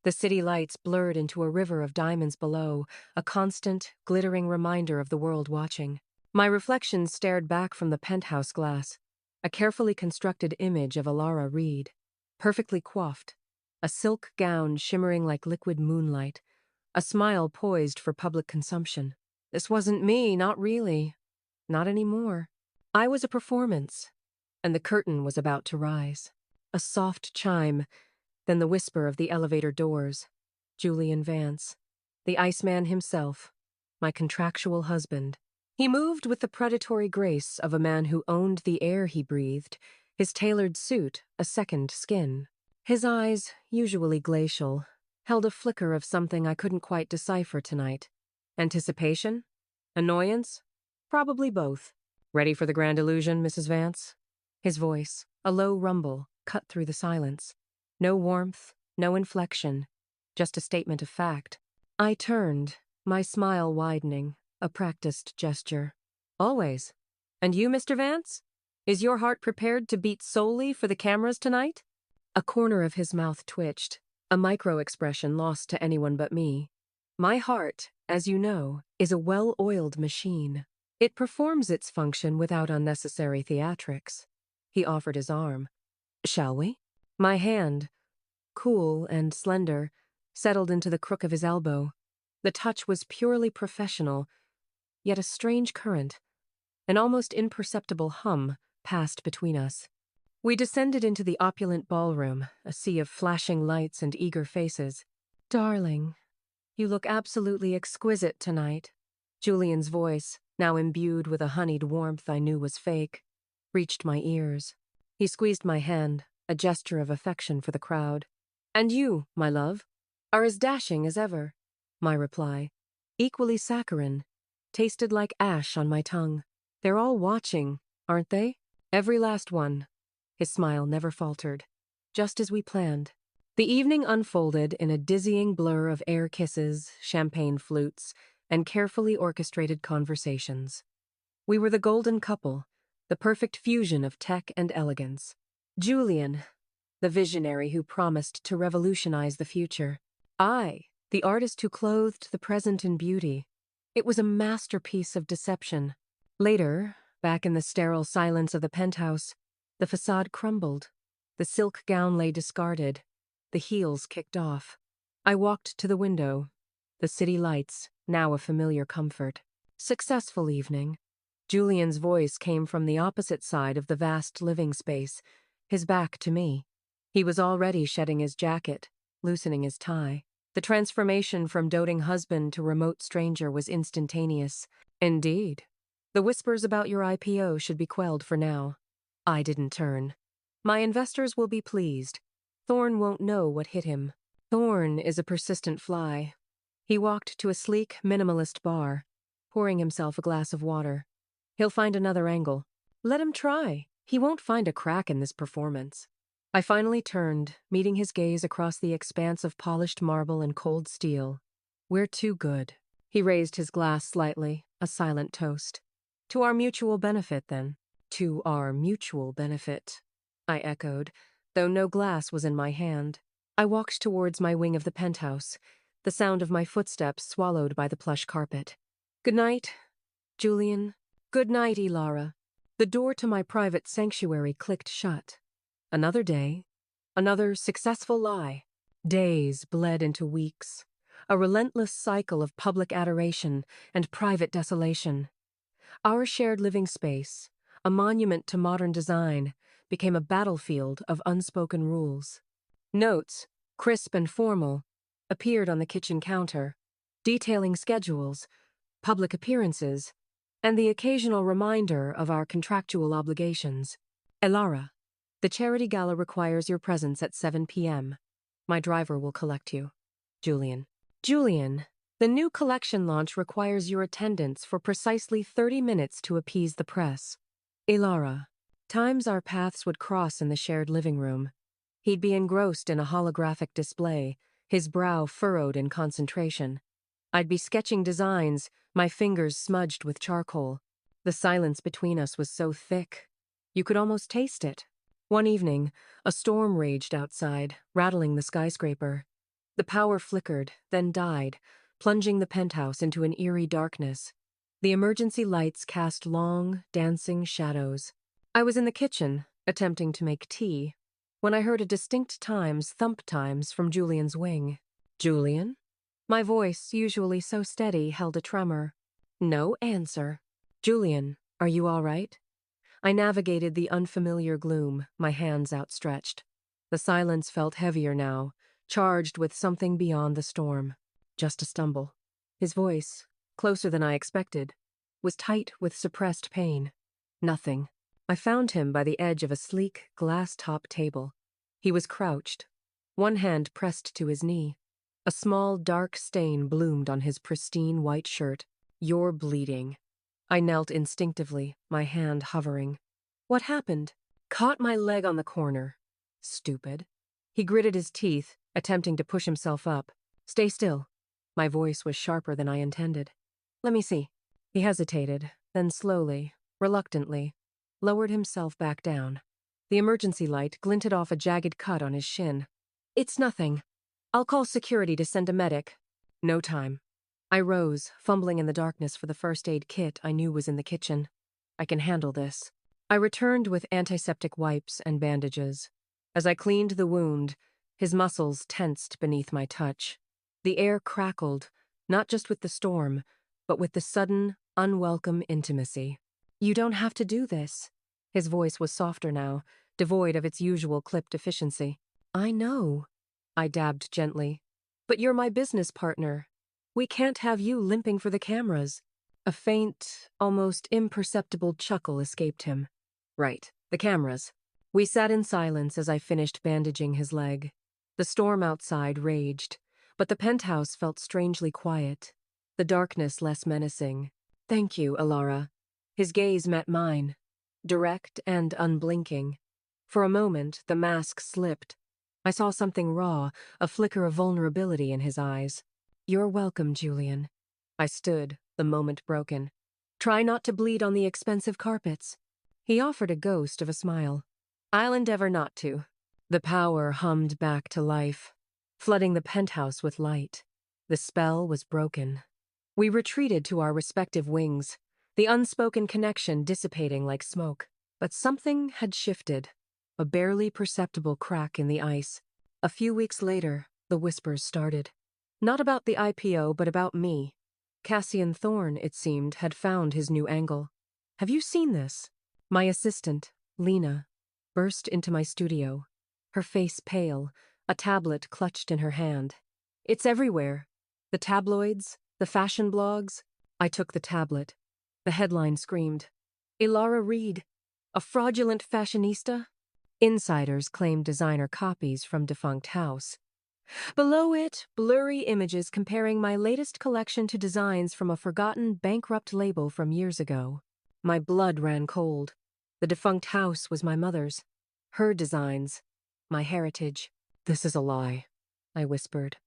The city lights blurred into a river of diamonds below, a constant, glittering reminder of the world watching. My reflection stared back from the penthouse glass, a carefully constructed image of Elara Reed, perfectly coiffed, a silk gown shimmering like liquid moonlight, a smile poised for public consumption. This wasn't me, not really. Not anymore. I was a performance, and the curtain was about to rise. A soft chime, then the whisper of the elevator doors. Julian Vance, the Iceman himself, my contractual husband. He moved with the predatory grace of a man who owned the air he breathed, his tailored suit a second skin. His eyes, usually glacial, held a flicker of something I couldn't quite decipher tonight. Anticipation? Annoyance? Probably both. Ready for the grand illusion, Mrs. Vance? His voice, a low rumble, cut through the silence. No warmth, no inflection, just a statement of fact. I turned, my smile widening, a practiced gesture. Always. And you, Mr. Vance? Is your heart prepared to beat solely for the cameras tonight? A corner of his mouth twitched, a micro-expression lost to anyone but me. My heart, as you know, is a well-oiled machine. It performs its function without unnecessary theatrics. He offered his arm. Shall we? My hand, cool and slender, settled into the crook of his elbow. The touch was purely professional, yet a strange current, an almost imperceptible hum, passed between us. We descended into the opulent ballroom, a sea of flashing lights and eager faces. Darling, you look absolutely exquisite tonight. Julian's voice, now imbued with a honeyed warmth I knew was fake, reached my ears. He squeezed my hand, a gesture of affection for the crowd. And you, my love, are as dashing as ever. My reply, equally saccharine, tasted like ash on my tongue. They're all watching, aren't they? Every last one. His smile never faltered. Just as we planned. The evening unfolded in a dizzying blur of air kisses, champagne flutes, and carefully orchestrated conversations. We were the golden couple, the perfect fusion of tech and elegance. Julian, the visionary who promised to revolutionize the future. I, the artist who clothed the present in beauty. It was a masterpiece of deception. Later, back in the sterile silence of the penthouse, the facade crumbled. The silk gown lay discarded. The heels kicked off. I walked to the window. The city lights, now a familiar comfort. Successful evening. Julian's voice came from the opposite side of the vast living space, his back to me. He was already shedding his jacket, loosening his tie. The transformation from doting husband to remote stranger was instantaneous. Indeed. The whispers about your IPO should be quelled for now. I didn't turn. My investors will be pleased. Thorn won't know what hit him. Thorn is a persistent fly. He walked to a sleek, minimalist bar, pouring himself a glass of water. He'll find another angle. Let him try. He won't find a crack in this performance. I finally turned, meeting his gaze across the expanse of polished marble and cold steel. We're too good. He raised his glass slightly, a silent toast. To our mutual benefit, then. To our mutual benefit, I echoed, though no glass was in my hand. I walked towards my wing of the penthouse, the sound of my footsteps swallowed by the plush carpet. Good night, Julian. Good night, Elara. The door to my private sanctuary clicked shut. Another day, another successful lie. Days bled into weeks, a relentless cycle of public adoration and private desolation. Our shared living space, a monument to modern design, became a battlefield of unspoken rules. Notes, crisp and formal, appeared on the kitchen counter, detailing schedules, public appearances, and the occasional reminder of our contractual obligations. Elara, the charity gala requires your presence at 7 p.m. My driver will collect you. Julian. Julian, the new collection launch requires your attendance for precisely 30 minutes to appease the press. Elara. Times our paths would cross in the shared living room. He'd be engrossed in a holographic display, his brow furrowed in concentration. I'd be sketching designs, my fingers smudged with charcoal. The silence between us was so thick. You could almost taste it. One evening, a storm raged outside, rattling the skyscraper. The power flickered, then died, plunging the penthouse into an eerie darkness. The emergency lights cast long, dancing shadows. I was in the kitchen, attempting to make tea, when I heard a distinct thump times from Julian's wing. Julian? My voice, usually so steady, held a tremor. No answer. Julian, are you all right? I navigated the unfamiliar gloom, my hands outstretched. The silence felt heavier now, charged with something beyond the storm. Just a stumble. His voice, closer than I expected, was tight with suppressed pain. Nothing. I found him by the edge of a sleek, glass-top table. He was crouched, one hand pressed to his knee. A small, dark stain bloomed on his pristine white shirt. You're bleeding. I knelt instinctively, my hand hovering. What happened? Caught my leg on the corner. Stupid. He gritted his teeth, attempting to push himself up. Stay still. My voice was sharper than I intended. Let me see. He hesitated, then slowly, reluctantly, lowered himself back down. The emergency light glinted off a jagged cut on his shin. It's nothing. I'll call security to send a medic. No time. I rose, fumbling in the darkness for the first aid kit I knew was in the kitchen. I can handle this. I returned with antiseptic wipes and bandages. As I cleaned the wound, his muscles tensed beneath my touch. The air crackled, not just with the storm, but with the sudden, unwelcome intimacy. You don't have to do this. His voice was softer now, devoid of its usual clipped efficiency. I know. I dabbed gently. But you're my business partner. We can't have you limping for the cameras. A faint, almost imperceptible chuckle escaped him. Right, the cameras. We sat in silence as I finished bandaging his leg. The storm outside raged, but the penthouse felt strangely quiet, the darkness less menacing. Thank you, Elara. His gaze met mine, direct and unblinking. For a moment, the mask slipped. I saw something raw, a flicker of vulnerability in his eyes. You're welcome, Julian. I stood, the moment broken. Try not to bleed on the expensive carpets. He offered a ghost of a smile. I'll endeavor not to. The power hummed back to life, flooding the penthouse with light. The spell was broken. We retreated to our respective wings, the unspoken connection dissipating like smoke. But something had shifted, a barely perceptible crack in the ice. A few weeks later, the whispers started. Not about the IPO, but about me. Cassian Thorne, it seemed, had found his new angle. Have you seen this? My assistant, Lena, burst into my studio, her face pale, a tablet clutched in her hand. It's everywhere. The tabloids, the fashion blogs. I took the tablet. The headline screamed, Elara Reed, a fraudulent fashionista? Insiders claimed designer copies from defunct house. Below it, blurry images comparing my latest collection to designs from a forgotten, bankrupt label from years ago. My blood ran cold. The defunct house was my mother's. Her designs. My heritage. This is a lie, I whispered,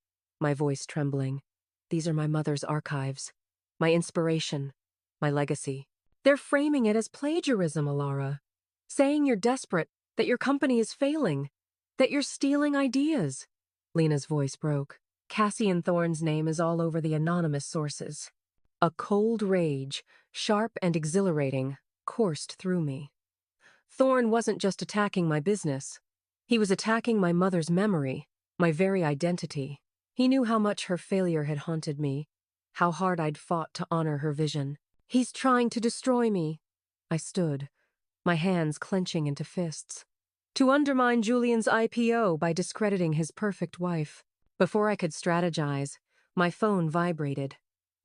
my voice trembling. These are my mother's archives. My inspiration. My legacy. They're framing it as plagiarism, Elara. Saying you're desperate, that your company is failing, that you're stealing ideas. Lena's voice broke. Cassian Thorne's name is all over the anonymous sources. A cold rage, sharp and exhilarating, coursed through me. Thorne wasn't just attacking my business. He was attacking my mother's memory, my very identity. He knew how much her failure had haunted me, how hard I'd fought to honor her vision. He's trying to destroy me. I stood, my hands clenching into fists. To undermine Julian's IPO by discrediting his perfect wife. Before I could strategize, my phone vibrated.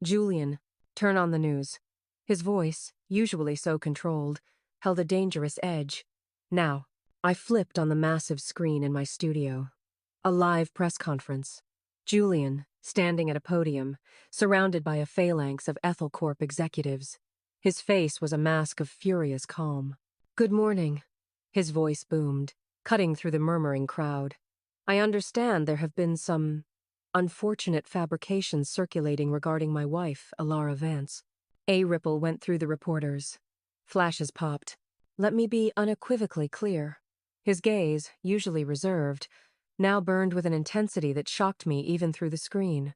Julian, turn on the news. His voice, usually so controlled, held a dangerous edge. Now, I flipped on the massive screen in my studio. A live press conference. Julian, standing at a podium, surrounded by a phalanx of Ethel Corp executives. His face was a mask of furious calm. Good morning. His voice boomed, cutting through the murmuring crowd. I understand there have been some unfortunate fabrications circulating regarding my wife, Elara Vance. A ripple went through the reporters. Flashes popped. Let me be unequivocally clear. His gaze, usually reserved, now burned with an intensity that shocked me even through the screen.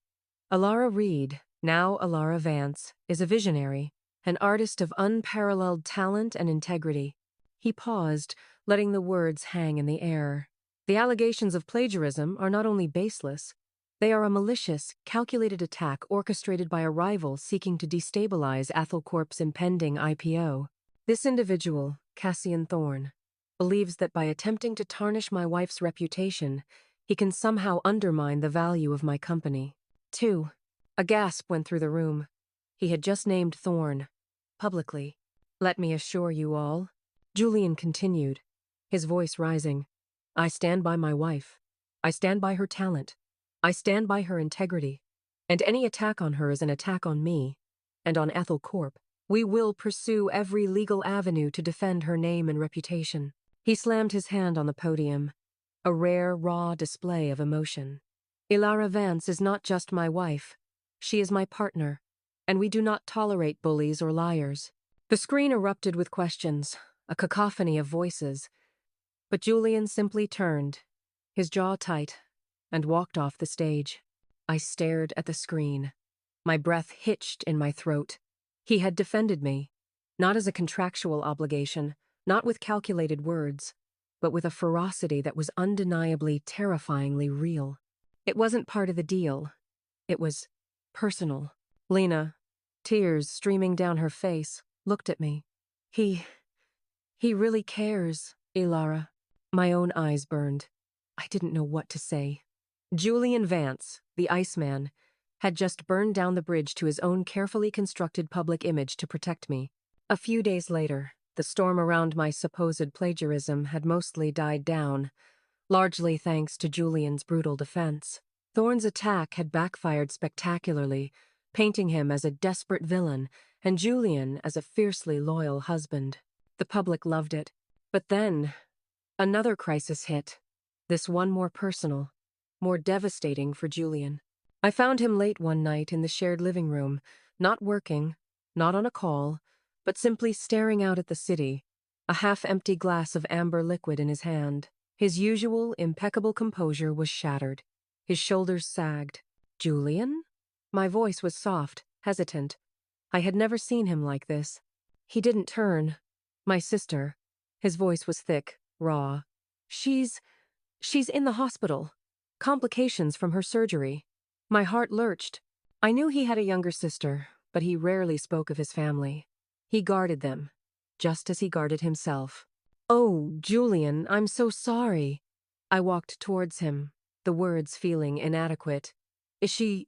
Elara Reed, now Elara Vance, is a visionary, an artist of unparalleled talent and integrity. He paused, letting the words hang in the air. The allegations of plagiarism are not only baseless, they are a malicious, calculated attack orchestrated by a rival seeking to destabilize Athelcorp's impending IPO. This individual, Cassian Thorne, believes that by attempting to tarnish my wife's reputation, he can somehow undermine the value of my company. 2. A gasp went through the room. He had just named Thorne, publicly. Let me assure you all, Julian continued, his voice rising. I stand by my wife. I stand by her talent. I stand by her integrity. And any attack on her is an attack on me and on Athelcorp. We will pursue every legal avenue to defend her name and reputation. He slammed his hand on the podium, a rare, raw display of emotion. Elara Vance is not just my wife. She is my partner, and we do not tolerate bullies or liars. The screen erupted with questions, a cacophony of voices. But Julian simply turned, his jaw tight, and walked off the stage. I stared at the screen. My breath hitched in my throat. He had defended me, not as a contractual obligation, not with calculated words, but with a ferocity that was undeniably, terrifyingly real. It wasn't part of the deal. It was personal. Lena, tears streaming down her face, looked at me. He really cares, Elara. My own eyes burned. I didn't know what to say. Julian Vance, the Iceman, had just burned down the bridge to his own carefully constructed public image to protect me. A few days later, the storm around my supposed plagiarism had mostly died down, largely thanks to Julian's brutal defense. Thorne's attack had backfired spectacularly, painting him as a desperate villain and Julian as a fiercely loyal husband. The public loved it. But then, another crisis hit. This one more personal, more devastating for Julian. I found him late one night in the shared living room, not working, not on a call, but simply staring out at the city, a half-empty glass of amber liquid in his hand. His usual, impeccable composure was shattered. His shoulders sagged. Julian? My voice was soft, hesitant. I had never seen him like this. He didn't turn. My sister. His voice was thick, raw. She's in the hospital. Complications from her surgery. My heart lurched. I knew he had a younger sister, but he rarely spoke of his family. He guarded them, just as he guarded himself. Oh, Julian, I'm so sorry. I walked towards him, the words feeling inadequate. Is she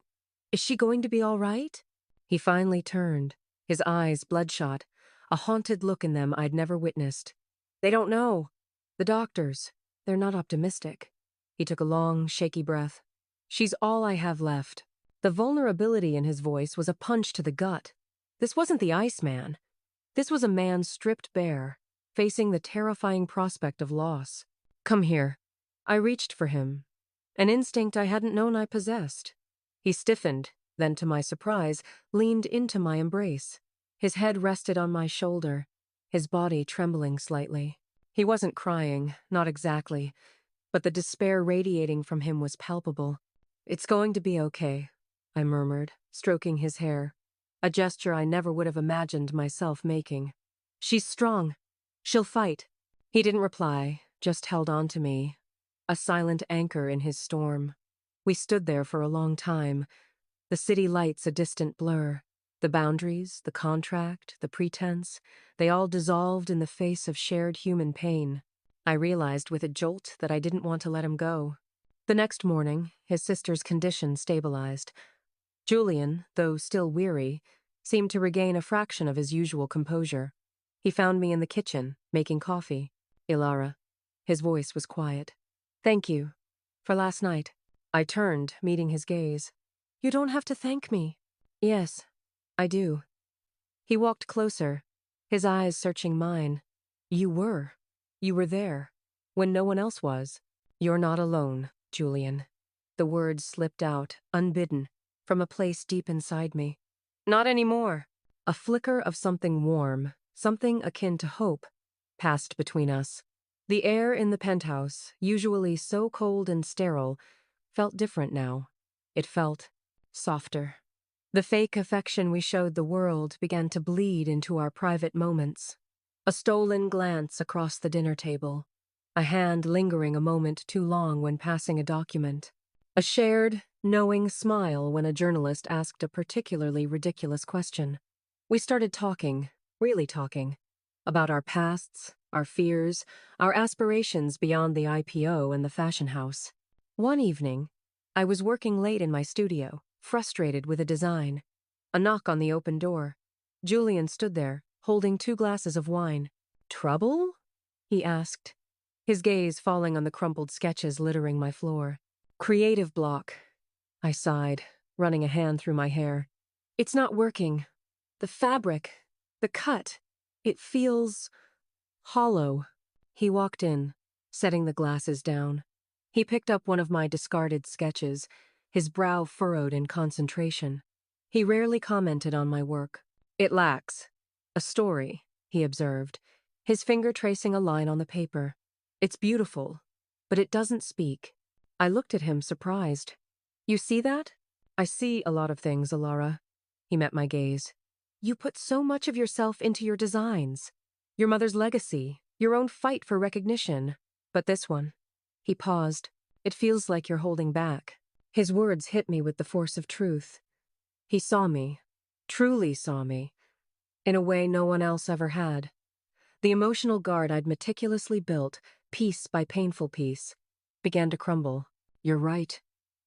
going to be all right? He finally turned, his eyes bloodshot, a haunted look in them I'd never witnessed. They don't know. The doctors, they're not optimistic. He took a long, shaky breath. She's all I have left. The vulnerability in his voice was a punch to the gut. This wasn't the Iceman. This was a man stripped bare, facing the terrifying prospect of loss. Come here. I reached for him, an instinct I hadn't known I possessed. He stiffened, then to my surprise, leaned into my embrace. His head rested on my shoulder, his body trembling slightly. He wasn't crying, not exactly, but the despair radiating from him was palpable. It's going to be okay, I murmured, stroking his hair, a gesture I never would have imagined myself making. She's strong. She'll fight. He didn't reply, just held on to me, a silent anchor in his storm. We stood there for a long time, the city lights a distant blur. The boundaries, the contract, the pretense, they all dissolved in the face of shared human pain. I realized with a jolt that I didn't want to let him go. The next morning, his sister's condition stabilized. Julian, though still weary, seemed to regain a fraction of his usual composure. He found me in the kitchen, making coffee. Elara. His voice was quiet. Thank you. For last night. I turned, meeting his gaze. You don't have to thank me. Yes, I do. He walked closer, his eyes searching mine. You were there, when no one else was. You're not alone, Julian. The words slipped out, unbidden, from a place deep inside me. Not anymore. A flicker of something warm, something akin to hope, passed between us. The air in the penthouse, usually so cold and sterile, felt different now. It felt softer. The fake affection we showed the world began to bleed into our private moments. A stolen glance across the dinner table. A hand lingering a moment too long when passing a document. A shared, knowing smile when a journalist asked a particularly ridiculous question. We started talking, really talking, about our pasts, our fears, our aspirations beyond the IPO and the fashion house. One evening, I was working late in my studio, frustrated with a design. A knock on the open door. Julian stood there, holding 2 glasses of wine. "Trouble?" he asked, his gaze falling on the crumpled sketches littering my floor. "Creative block," I sighed, running a hand through my hair. "It's not working. The fabric, the cut, it feels hollow." He walked in, setting the glasses down. He picked up one of my discarded sketches, his brow furrowed in concentration. He rarely commented on my work. "It lacks a story," he observed, his finger tracing a line on the paper. "It's beautiful, but it doesn't speak." I looked at him, surprised. "You see that?" "I see a lot of things, Elara." He met my gaze. "You put so much of yourself into your designs. Your mother's legacy, your own fight for recognition. But this one." He paused. "It feels like you're holding back." His words hit me with the force of truth. He saw me, truly saw me, in a way no one else ever had. The emotional guard I'd meticulously built, piece by painful piece, began to crumble. "You're right,"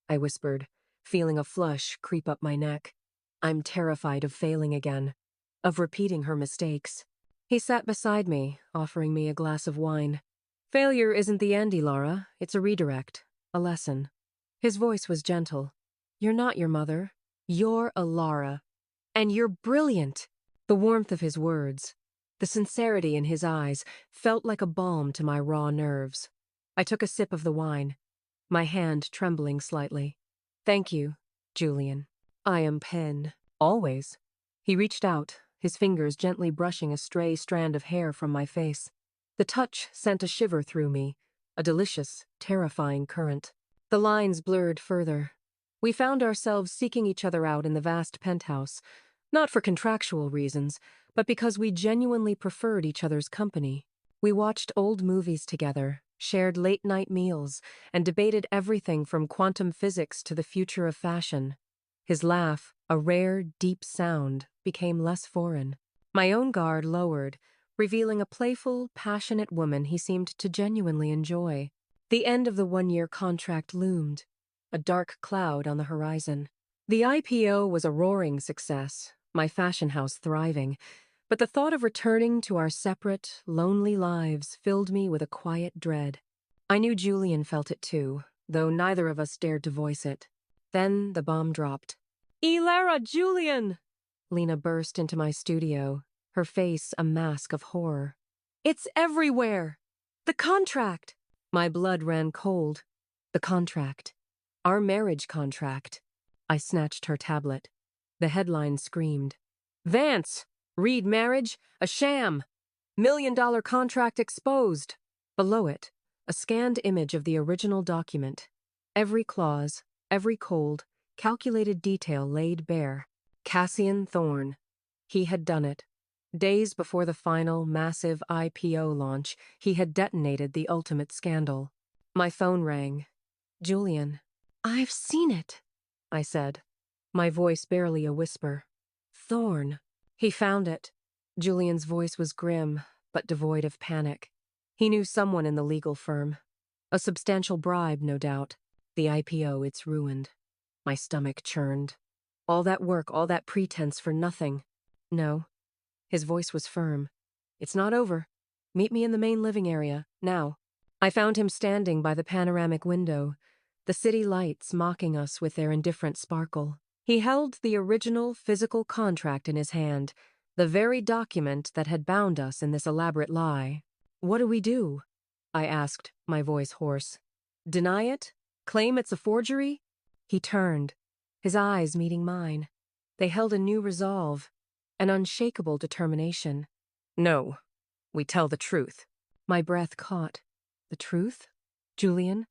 I whispered, feeling a flush creep up my neck. "I'm terrified of failing again, of repeating her mistakes." He sat beside me, offering me a glass of wine. "Failure isn't the end, Elara. It's a redirect, a lesson." His voice was gentle. "You're not your mother. You're Elara. And you're brilliant." The warmth of his words, the sincerity in his eyes, felt like a balm to my raw nerves. I took a sip of the wine, my hand trembling slightly. "Thank you, Julian. I am pen. Always." He reached out, his fingers gently brushing a stray strand of hair from my face. The touch sent a shiver through me, a delicious, terrifying current. The lines blurred further. We found ourselves seeking each other out in the vast penthouse, not for contractual reasons, but because we genuinely preferred each other's company. We watched old movies together, shared late-night meals, and debated everything from quantum physics to the future of fashion. His laugh, a rare, deep sound, became less foreign. My own guard lowered, revealing a playful, passionate woman he seemed to genuinely enjoy. The end of the 1-year contract loomed, a dark cloud on the horizon. The IPO was a roaring success, my fashion house thriving, but the thought of returning to our separate, lonely lives filled me with a quiet dread. I knew Julian felt it too, though neither of us dared to voice it. Then the bomb dropped. "Elara, Julian!" Lena burst into my studio, her face a mask of horror. "It's everywhere! The contract!" My blood ran cold. The contract. Our marriage contract. I snatched her tablet. The headline screamed. "Vance! Reed marriage, a sham! $1 million contract exposed!" Below it, a scanned image of the original document. Every clause, every cold, calculated detail laid bare. Cassian Thorne. He had done it. Days before the final, massive IPO launch, he had detonated the ultimate scandal. My phone rang. "Julian." "I've seen it," I said, my voice barely a whisper. "Thorne." "He found it." Julian's voice was grim, but devoid of panic. He knew someone in the legal firm. A substantial bribe, no doubt. The IPO, it's ruined. My stomach churned. All that work, all that pretense for nothing. No. His voice was firm. "It's not over. Meet me in the main living area, now." I found him standing by the panoramic window, the city lights mocking us with their indifferent sparkle. He held the original physical contract in his hand, the very document that had bound us in this elaborate lie. "What do we do?" I asked, my voice hoarse. "Deny it? Claim it's a forgery?" He turned, his eyes meeting mine. They held a new resolve, an unshakable determination. "No, we tell the truth." My breath caught. The truth? Julian?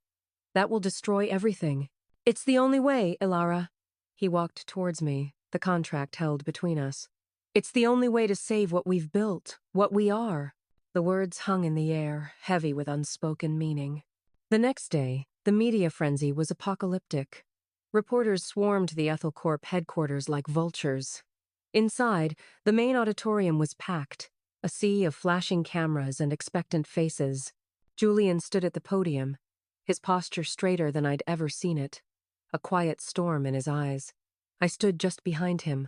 That will destroy everything. It's the only way, Elara. He walked towards me, the contract held between us. It's the only way to save what we've built, what we are. The words hung in the air, heavy with unspoken meaning. The next day, the media frenzy was apocalyptic. Reporters swarmed the Ethel Corp headquarters like vultures. Inside, the main auditorium was packed, a sea of flashing cameras and expectant faces. Julian stood at the podium, his posture straighter than I'd ever seen it, a quiet storm in his eyes. I stood just behind him,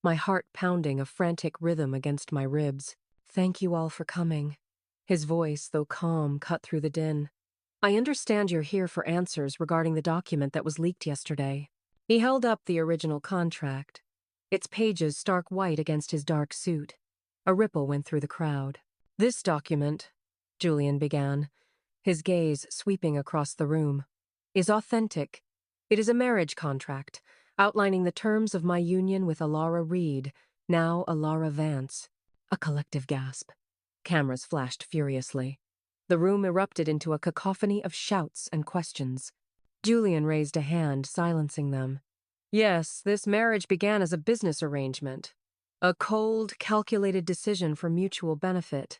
my heart pounding a frantic rhythm against my ribs. Thank you all for coming. His voice, though calm, cut through the din. I understand you're here for answers regarding the document that was leaked yesterday. He held up the original contract, its pages stark white against his dark suit. A ripple went through the crowd. This document, Julian began, his gaze sweeping across the room, is authentic. It is a marriage contract, outlining the terms of my union with Elara Reed, now Elara Vance. A collective gasp. Cameras flashed furiously. The room erupted into a cacophony of shouts and questions. Julian raised a hand, silencing them. Yes, this marriage began as a business arrangement. A cold, calculated decision for mutual benefit.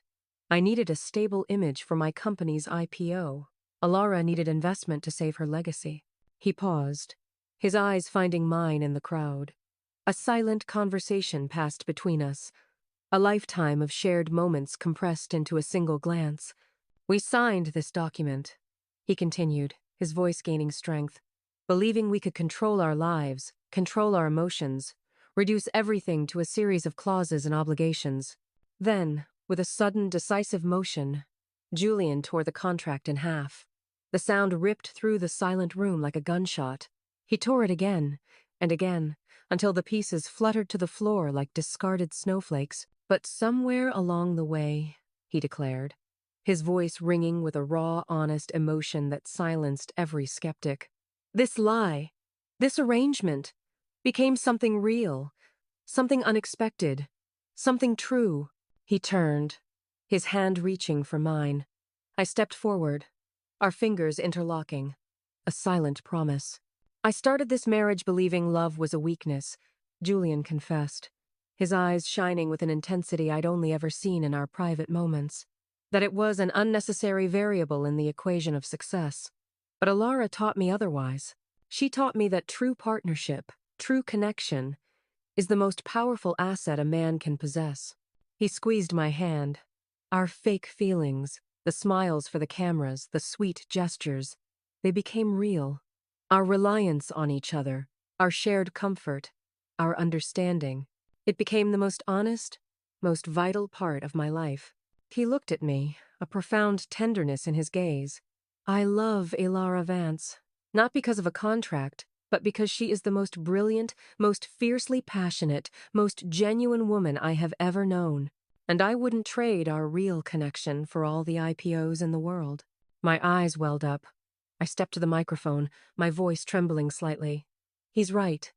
I needed a stable image for my company's IPO. Elara needed investment to save her legacy. He paused, his eyes finding mine in the crowd. A silent conversation passed between us, a lifetime of shared moments compressed into a single glance. We signed this document, he continued, his voice gaining strength, believing we could control our lives, control our emotions, reduce everything to a series of clauses and obligations. Then, with a sudden, decisive motion, Julian tore the contract in half. The sound ripped through the silent room like a gunshot. He tore it again, and again, until the pieces fluttered to the floor like discarded snowflakes. But somewhere along the way, he declared, his voice ringing with a raw, honest emotion that silenced every skeptic, this lie, this arrangement, became something real, something unexpected, something true. He turned, his hand reaching for mine. I stepped forward, our fingers interlocking. A silent promise. I started this marriage believing love was a weakness, Julian confessed, his eyes shining with an intensity I'd only ever seen in our private moments. That it was an unnecessary variable in the equation of success. But Elara taught me otherwise. She taught me that true partnership, true connection, is the most powerful asset a man can possess. He squeezed my hand. Our fake feelings, the smiles for the cameras, the sweet gestures, they became real. Our reliance on each other, our shared comfort, our understanding. It became the most honest, most vital part of my life. He looked at me, a profound tenderness in his gaze. I love Elara Vance, not because of a contract, but because she is the most brilliant, most fiercely passionate, most genuine woman I have ever known. And I wouldn't trade our real connection for all the IPOs in the world. My eyes welled up. I stepped to the microphone, my voice trembling slightly. He's right.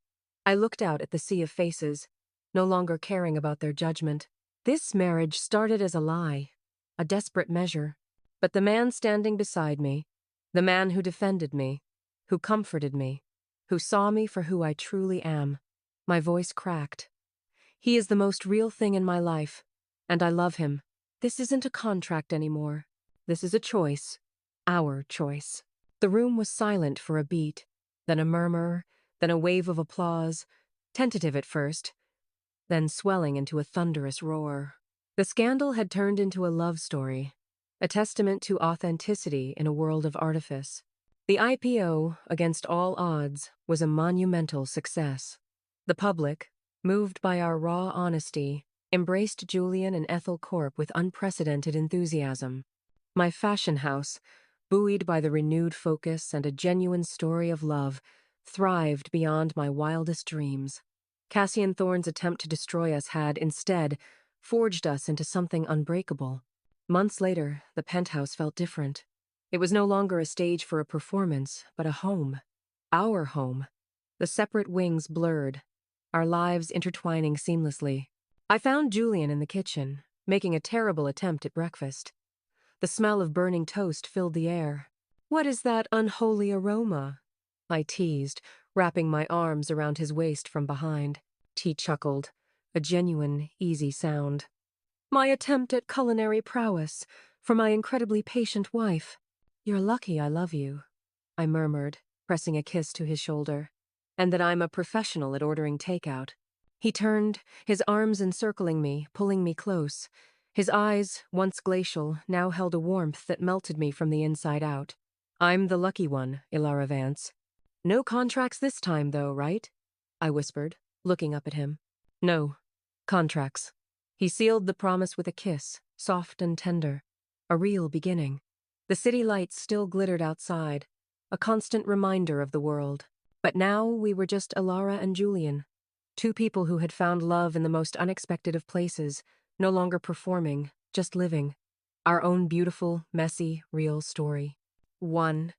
I looked out at the sea of faces, no longer caring about their judgment. This marriage started as a lie, a desperate measure. But the man standing beside me, the man who defended me, who comforted me, who saw me for who I truly am, my voice cracked. He is the most real thing in my life, and I love him. This isn't a contract anymore. This is a choice, our choice. The room was silent for a beat, then a murmur, then a wave of applause, tentative at first, then swelling into a thunderous roar. The scandal had turned into a love story, a testament to authenticity in a world of artifice. The IPO, against all odds, was a monumental success. The public, moved by our raw honesty, embraced Julian and Ethel Corp with unprecedented enthusiasm. My fashion house, buoyed by the renewed focus and a genuine story of love, thrived beyond my wildest dreams. Cassian Thorne's attempt to destroy us had, instead, forged us into something unbreakable. Months later, the penthouse felt different. It was no longer a stage for a performance, but a home. Our home. The separate wings blurred, our lives intertwining seamlessly. I found Julian in the kitchen, making a terrible attempt at breakfast. The smell of burning toast filled the air. "What is that unholy aroma?" I teased, wrapping my arms around his waist from behind. He chuckled, a genuine, easy sound. "My attempt at culinary prowess, for my incredibly patient wife." "You're lucky I love you," I murmured, pressing a kiss to his shoulder. "And that I'm a professional at ordering takeout." He turned, his arms encircling me, pulling me close. His eyes, once glacial, now held a warmth that melted me from the inside out. "I'm the lucky one, Elara Vance. No contracts this time, though, right?" I whispered, looking up at him. "No. Contracts." He sealed the promise with a kiss, soft and tender. A real beginning. The city lights still glittered outside, a constant reminder of the world. But now we were just Elara and Julian, two people who had found love in the most unexpected of places, no longer performing, just living. Our own beautiful, messy, real story. 1.